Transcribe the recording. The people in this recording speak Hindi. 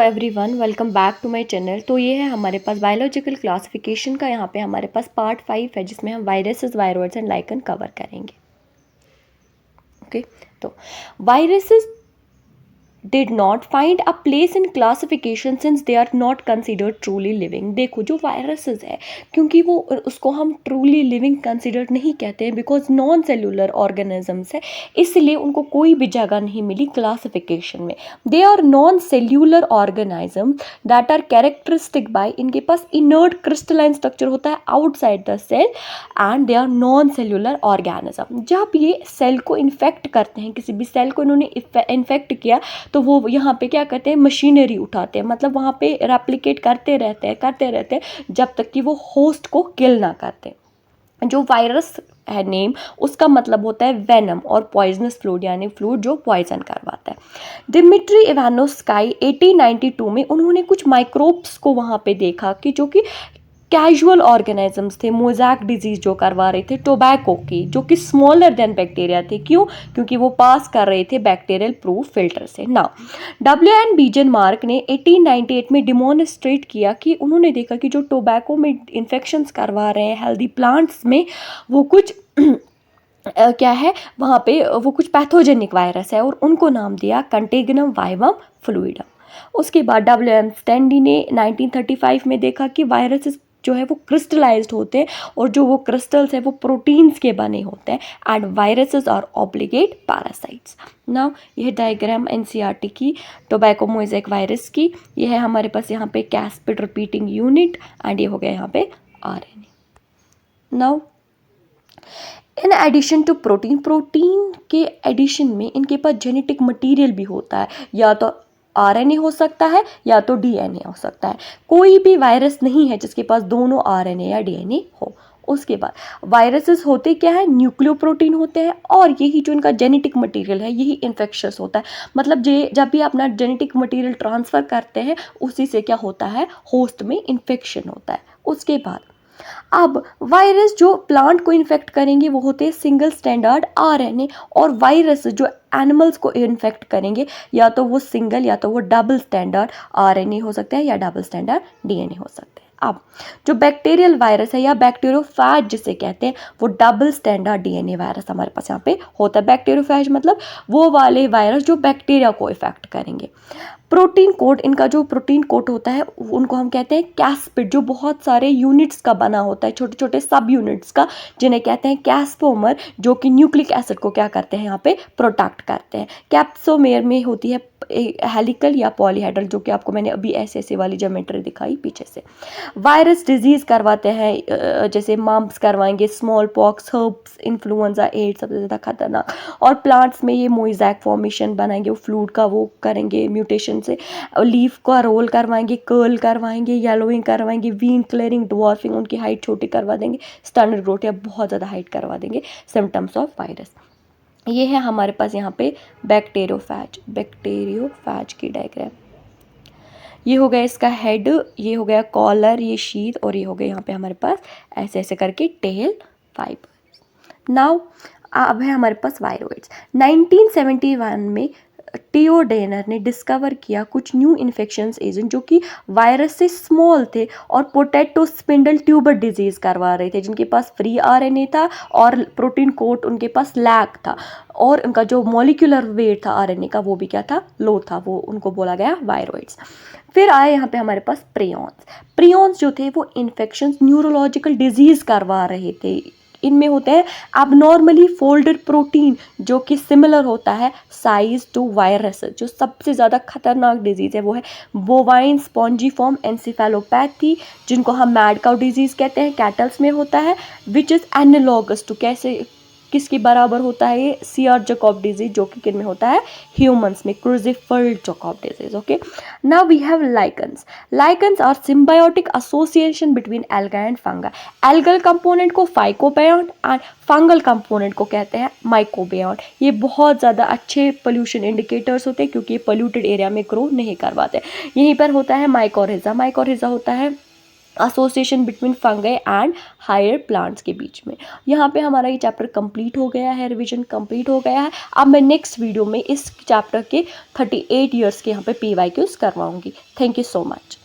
Everyone, welcome back to my channel. तो ये है हमारे पास बायोलॉजिकल क्लासिफिकेशन का यहाँ पे हमारे पास पार्ट 5 है, जिसमें हम viruses, viroids and lichen cover करेंगे। ओके, तो viruses did not find a place in classification since they are not considered truly living। देखो, जो वायरसेस है, क्योंकि वो उसको हम ट्रूली लिविंग कंसिडर नहीं कहते हैं, बिकॉज नॉन सेल्यूलर ऑर्गेनिजम्स है, इसलिए उनको कोई भी जगह नहीं मिली क्लासिफिकेशन में। They are non cellular organism that are characteristic by, इनके पास इनर्ट क्रिस्टलाइन स्ट्रक्चर होता है outside the cell, and they are non cellular organism. जब ये सेल को इन्फेक्ट करते हैं, किसी भी सेल को इन्होंने इन्फेक्ट किया, तो वो यहाँ पे क्या करते हैं, मशीनरी उठाते हैं, मतलब वहाँ पे रेप्लिकेट करते रहते हैं जब तक कि वो होस्ट को किल ना करते। जो वायरस है नेम, उसका मतलब होता है वेनम और पॉइजनस फ्लूइड, यानी फ्लूइड जो पॉइजन करवाता है। डिमिट्री इवानोस्काई 1892 में उन्होंने कुछ माइक्रोब्स को वहाँ पे देखा कि जो कि कैजुअल ऑर्गेनिजम्स थे, मोज़ैक डिजीज जो करवा रहे थे टोबैको की, जो कि स्मॉलर देन बैक्टीरिया थे। क्यों? क्योंकि वो पास कर रहे थे बैक्टीरियल प्रूफ फिल्टर से ना। W.N. बीजनमार्क ने 1898 में डिमोन्स्ट्रेट किया कि उन्होंने देखा कि जो टोबैको में इन्फेक्शंस करवा रहे हैं हेल्दी प्लांट्स में, वो कुछ क्या है वहाँ पे, वो कुछ पैथोजेनिक वायरस है, और उनको नाम दिया कंटेगिनम वाइवम फ्लूइडम। उसके बाद W.M. स्टैंडी ने 1935 में देखा कि वायरसेस जो है वो क्रिस्टलाइज्ड होते हैं, और जो वो क्रिस्टल्स है वो प्रोटीन्स के बने होते हैं, and viruses are obligate parasites. Now यह डायग्राम एनसीईआरटी की टोबैको मोज़ेक वायरस की, यह है हमारे पास यहाँ पे कैस्पिड रिपीटिंग यूनिट, एंड ये हो गया यहाँ पे RNA। Now in addition to protein के एडिशन में इनके पास जेनेटिक मटेरियल भी होता है, या तो RNA हो सकता है या तो DNA हो सकता है। कोई भी वायरस नहीं है जिसके पास दोनों RNA या DNA हो। उसके बाद वायरसेस होते क्या है, न्यूक्लियोप्रोटीन होते हैं, और यही जो इनका जेनेटिक मटेरियल है यही इन्फेक्शस होता है। मतलब जब भी अपना जेनेटिक मटेरियल ट्रांसफ़र करते हैं, उसी से क्या होता है, होस्ट में इन्फेक्शन होता है। उसके बाद अब वायरस जो प्लांट को इन्फेक्ट करेंगे वो होते हैं सिंगल स्टैंडर्ड RNA, और वायरस जो एनिमल्स को इन्फेक्ट करेंगे या तो वो सिंगल या तो वो डबल स्टैंडर्ड RNA हो सकता है, या डबल स्टैंडर्ड DNA हो सकते हैं। अब जो बैक्टीरियल वायरस है या बैक्टीरियोफेज जिसे कहते हैं, वो डबल स्टैंडर्ड DNA वायरस हमारे पास यहाँ पे होता है। बैक्टीरियोफेज मतलब वो वाले वायरस जो बैक्टीरिया को इफेक्ट करेंगे। प्रोटीन कोड, इनका जो प्रोटीन कोड होता है उनको हम कहते हैं कैस्पिड, जो बहुत सारे यूनिट्स का बना होता है, छोटे छोटे सब यूनिट्स का, जिन्हें कहते हैं कैस्पोमर, जो कि न्यूक्लिक एसिड को क्या करते हैं, यहाँ पे प्रोटेक्ट करते हैं। कैप्सोमेर में होती है हेलिकल या पॉलीहेड्रल, जो कि आपको मैंने अभी ऐसे वाली ज्योमेट्री दिखाई पीछे से। वायरस डिजीज करवाते हैं, जैसे मम्प्स करवाएंगे, small pox, herpes, influenza, AIDS सबसे ज़्यादा खतरनाक। और प्लांट्स में ये मोज़ेक फॉर्मेशन बनाएंगे, वो फ्लूइड का वो करेंगे म्यूटेशन से, लीफ का रोल करवाएंगे, कर्ल करवाएंगे, येलोइंग करवाएंगे, वीन क्लियरिंग, ड्वार्फिंग, उनकी हाइट छोटी करवा देंगे, स्टैंडर्ड ग्रोथ या बहुत ज़्यादा हाइट करवा देंगे। सिम्टम्स ऑफ वायरस ये है हमारे पास यहाँ पे बैक्टीरियोफेज की डायग्राम। ये हो गया इसका हेड, ये हो गया कॉलर, ये शीथ, और ये हो गया यहाँ पे हमारे पास ऐसे ऐसे करके टेल फाइबर। नाउ अब है हमारे पास वायरोइड्स। 1971 में टियोडेनर ने डिस्कवर किया कुछ न्यू इन्फेक्शंस एजेंट जो कि वायरस से स्मॉल थे और पोटैटो स्पिंडल ट्यूबर डिजीज करवा रहे थे, जिनके पास फ्री RNA था और प्रोटीन कोट उनके पास लैक था, और उनका जो मॉलिक्यूलर वेट था RNA का वो भी क्या था, लो था, वो उनको बोला गया वायरोइड्स। फिर आए यहाँ पे हमारे पास प्रियॉन्स जो थे वो इन्फेक्शंस, न्यूरोलॉजिकल डिजीज करवा रहे थे। इनमें होते हैं abnormally फोल्डेड प्रोटीन, जो कि सिमिलर होता है साइज टू वायरस। जो सबसे ज़्यादा खतरनाक डिजीज़ है वो है बोवाइन स्पॉन्जीफॉर्म एनसेफेलोपैथी, जिनको हम मैड काउ डिजीज़ कहते हैं, कैटल्स में होता है, विच इज़ एनालॉगस टू, कैसे किसके बराबर होता है ये, सीआर जैकब डिजीज, जो कि किन में होता है, ह्यूमंस में, Creutzfeldt Jakob disease. Okay, now we have lichens are symbiotic association between alga and fungi. Algal component को फाइकोबायोंट एंड फंगल कंपोनेंट को कहते हैं माइकोबायोंट। ये बहुत ज़्यादा अच्छे पोल्यूशन इंडिकेटर्स होते हैं, क्योंकि ये पोल्यूटेड एरिया में ग्रो नहीं करवाते। यहीं पर होता है माइकोरिजा होता है association between fungi and higher plants के बीच में। यहाँ पे हमारा ये चैप्टर कंप्लीट हो गया है, रिवीजन कंप्लीट हो गया है। अब मैं नेक्स्ट वीडियो में इस चैप्टर के 38 ईयर्स के यहाँ पे PYQs करवाऊँगी। Thank you so much.